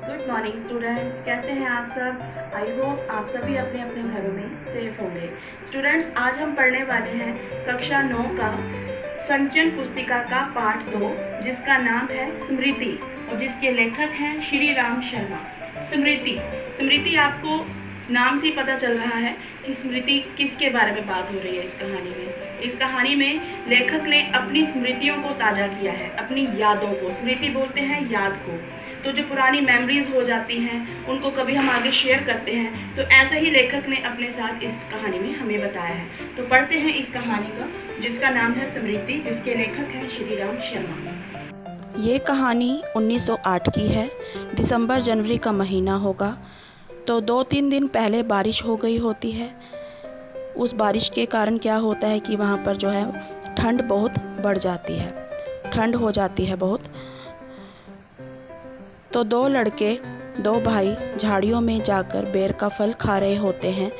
Good morning students, कैसे हैं आप सब। आई होप आप सभी अपने अपने घरों में सेफ होंगे। स्टूडेंट्स, आज हम पढ़ने वाले हैं कक्षा 9 का संचयन पुस्तिका का पाठ 2, जिसका नाम है स्मृति और जिसके लेखक हैं श्री राम शर्मा। स्मृति स्मृति आपको नाम से ही पता चल रहा है कि स्मृति किसके बारे में बात हो रही है। इस कहानी में लेखक ने अपनी स्मृतियों को ताज़ा किया है, अपनी यादों को। स्मृति बोलते हैं याद को। तो जो पुरानी मेमोरीज हो जाती हैं उनको कभी हम आगे शेयर करते हैं, तो ऐसे ही लेखक ने अपने साथ इस कहानी में हमें बताया है। तो पढ़ते हैं इस कहानी का, जिसका नाम है स्मृति, जिसके लेखक हैं श्री राम शर्मा। ये कहानी 1908 की है। दिसंबर जनवरी का महीना होगा। तो 2-3 दिन पहले बारिश हो गई होती है। उस बारिश के कारण क्या होता है कि वहाँ पर जो है ठंड बहुत बढ़ जाती है, ठंड हो जाती है बहुत। तो 2 लड़के 2 भाई झाड़ियों में जाकर बेर का फल खा रहे होते हैं।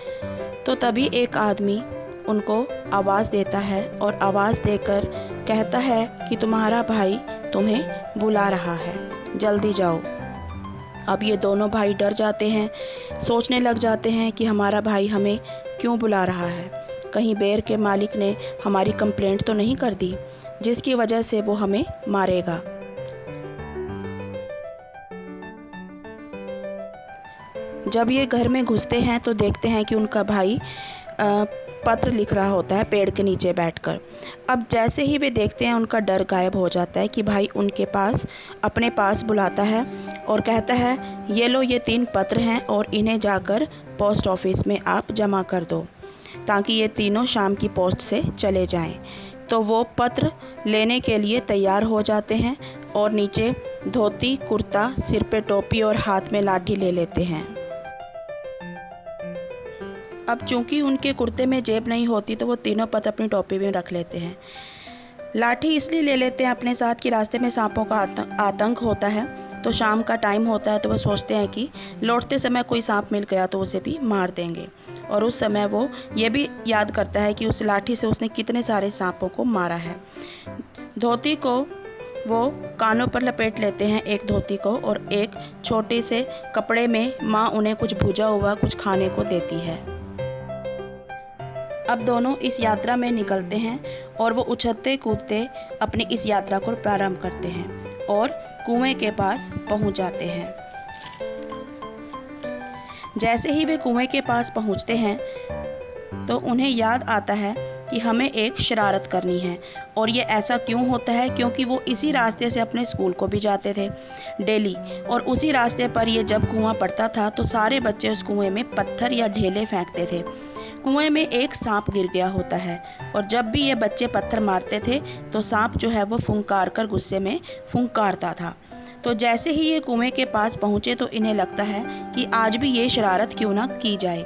तो तभी एक आदमी उनको आवाज़ देता है और आवाज़ देकर कहता है कि तुम्हारा भाई तुम्हें बुला रहा है, जल्दी जाओ। अब ये दोनों भाई डर जाते हैं, सोचने लग जाते हैं कि हमारा भाई हमें क्यों बुला रहा है। कहीं बेर के मालिक ने हमारी कंप्लेंट तो नहीं कर दी, जिसकी वजह से वो हमें मारेगा। जब ये घर में घुसते हैं तो देखते हैं कि उनका भाई पत्र लिख रहा होता है पेड़ के नीचे बैठकर। अब जैसे ही वे देखते हैं उनका डर गायब हो जाता है कि भाई उनके पास अपने पास बुलाता है और कहता है, ये लो, ये 3 पत्र हैं और इन्हें जाकर पोस्ट ऑफिस में आप जमा कर दो, ताकि ये तीनों शाम की पोस्ट से चले जाएं। तो वो पत्र लेने के लिए तैयार हो जाते हैं और नीचे धोती, कुर्ता, सिर पे टोपी और हाथ में लाठी ले लेते हैं। अब चूंकि उनके कुर्ते में जेब नहीं होती तो वो तीनों पत्र अपनी टोपी में रख लेते हैं। लाठी इसलिए ले लेते हैं अपने साथ कि रास्ते में सांपों का आतंक होता है। तो शाम का टाइम होता है तो वो सोचते हैं कि लौटते समय कोई सांप मिल गया तो उसे भी मार देंगे। और उस समय वो ये भी याद करता है कि उस लाठी से उसने कितने सारे सांपों को मारा है। धोती को वो कानों पर लपेट लेते हैं, एक धोती को, और एक छोटे से कपड़े में माँ उन्हें कुछ भुजा हुआ कुछ खाने को देती है। अब दोनों इस यात्रा में निकलते हैं और वो उछलते कूदते अपनी इस यात्रा को प्रारंभ करते हैं और कुएं के पास पहुंच जाते हैं। जैसे ही वे कुएं के पास पहुंचते हैं तो उन्हें याद आता है कि हमें एक शरारत करनी है। और ये ऐसा क्यों होता है, क्योंकि वो इसी रास्ते से अपने स्कूल को भी जाते थे डेली। और उसी रास्ते पर ये जब कुआं पड़ता था तो सारे बच्चे उस कुएं में पत्थर या ढेले फेंकते थे। कुएं में एक सांप गिर गया होता है और जब भी ये बच्चे पत्थर मारते थे तो सांप जो है वो फुंकार कर गुस्से में फुंकारता था। तो जैसे ही ये कुएं के पास पहुंचे तो इन्हें लगता है कि आज भी ये शरारत क्यों ना की जाए।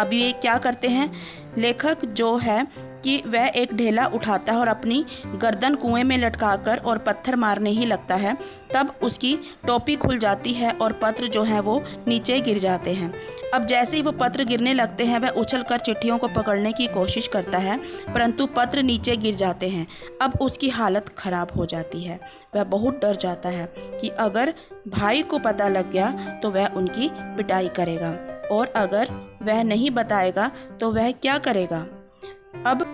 अब ये क्या करते हैं, लेखक जो है कि वह एक ढेला उठाता है और अपनी गर्दन कुएं में लटकाकर और पत्थर मारने ही लगता है। तब उसकी टोपी खुल जाती है और पत्र जो है वो नीचे गिर जाते हैं। अब जैसे ही वो पत्र गिरने लगते हैं वह उछलकर चिट्ठियों को पकड़ने की कोशिश करता है, परंतु पत्र नीचे गिर जाते हैं। अब उसकी हालत खराब हो जाती है। वह बहुत डर जाता है कि अगर भाई को पता लग गया तो वह उनकी पिटाई करेगा, और अगर वह नहीं बताएगा तो वह क्या करेगा। अब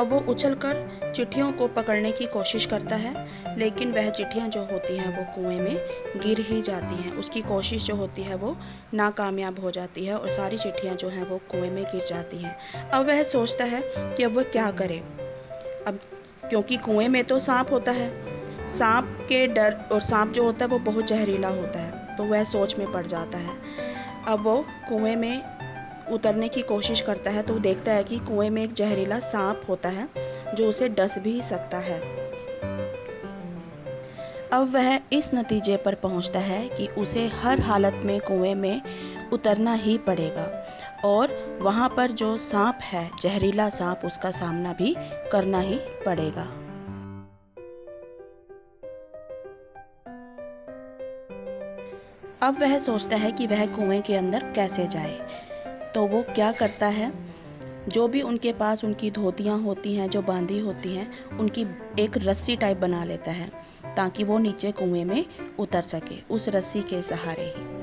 वो उछलकर चिट्ठियों को पकड़ने की कोशिश करता है, लेकिन वह चिट्ठियां जो होती हैं वो कुएं में गिर ही जाती हैं। उसकी कोशिश जो होती है वो नाकामयाब हो जाती है और सारी चिट्ठियां जो हैं वो कुएं में गिर जाती हैं। अब वह सोचता है कि अब वह क्या करे। अब क्योंकि कुएं में तो सांप होता है, सांप के डर, और सांप जो होता है वो बहुत जहरीला होता है, तो वह सोच में पड़ जाता है। अब वो कुएं में उतरने की कोशिश करता है तो वो देखता है कि कुएं में एक जहरीला सांप होता है जो उसे डस भी सकता है। अब वह इस नतीजे पर पहुंचता है कि उसे हर हालत में कुएं में उतरना ही पड़ेगा और वहां पर जो सांप है, जहरीला सांप, उसका सामना भी करना ही पड़ेगा। अब वह सोचता है कि वह कुएं के अंदर कैसे जाए। तो वो क्या करता है, जो भी उनके पास उनकी धोतियाँ होती हैं जो बांधी होती हैं, उनकी एक रस्सी टाइप बना लेता है ताकि वो नीचे कुएं में उतर सके उस रस्सी के सहारे ही।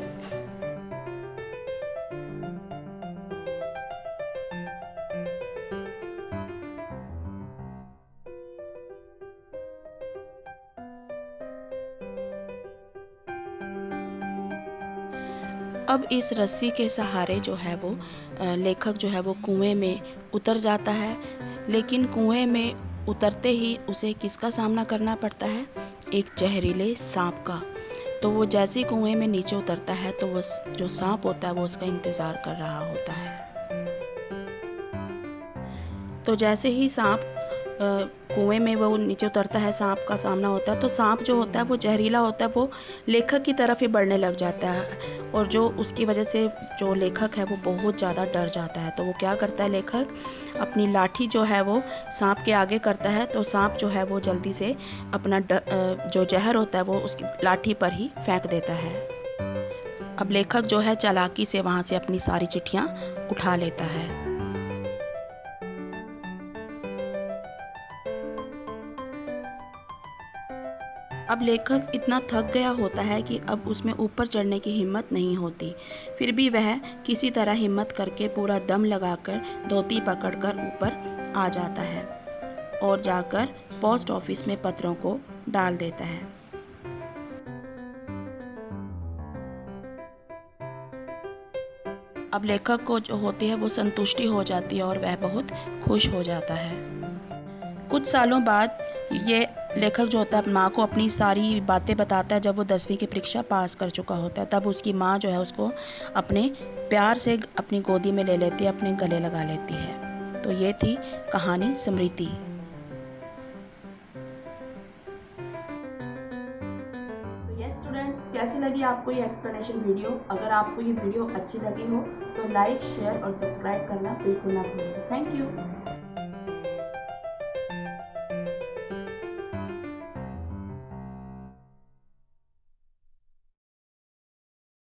अब इस रस्सी के सहारे जो है वो लेखक जो है वो कुएं में उतर जाता है, लेकिन कुएं में उतरते ही उसे किसका सामना करना पड़ता है? एक जहरीले सांप का। तो वो जैसे ही कुएं में नीचे उतरता है तो वो जो सांप होता है वो उसका इंतज़ार कर रहा होता है। तो जैसे ही सांप कुएं में वो नीचे उतरता है, सांप का सामना होता है, तो सांप जो होता है वो जहरीला होता है, वो लेखक की तरफ ही बढ़ने लग जाता है और जो उसकी वजह से जो लेखक है वो बहुत ज़्यादा डर जाता है। तो वो क्या करता है, लेखक अपनी लाठी जो है वो सांप के आगे करता है, तो सांप जो है वो जल्दी से अपना जो जहर होता है वो उसकी लाठी पर ही फेंक देता है। अब लेखक जो है चालाकी से वहाँ से अपनी सारी चिट्ठियाँ उठा लेता है। अब लेखक इतना थक गया होता है कि अब उसमें ऊपर चढ़ने की हिम्मत नहीं होती। फिर भी वह किसी तरह हिम्मत करके पूरा दम लगाकर धोती पकड़कर ऊपर आ जाता है और जाकर पोस्ट ऑफिस में पत्रों को डाल देता है। अब लेखक को जो होती है वो संतुष्टि हो जाती है और वह बहुत खुश हो जाता है। कुछ सालों बाद ये लेखक जो होता है माँ को अपनी सारी बातें बताता है। जब वो 10वीं की परीक्षा पास कर चुका होता है तब उसकी माँ जो है उसको अपने प्यार से अपनी गोदी में ले लेती है, अपने गले लगा लेती है। तो ये थी कहानी स्मृति। तो यस स्टूडेंट्स, कैसी लगी आपको ये एक्सप्लेनेशन वीडियो? अगर आपको ये वीडियो अच्छी लगी हो तो लाइक, शेयर और सब्सक्राइब करना बिल्कुल ना भूलें। Thank you.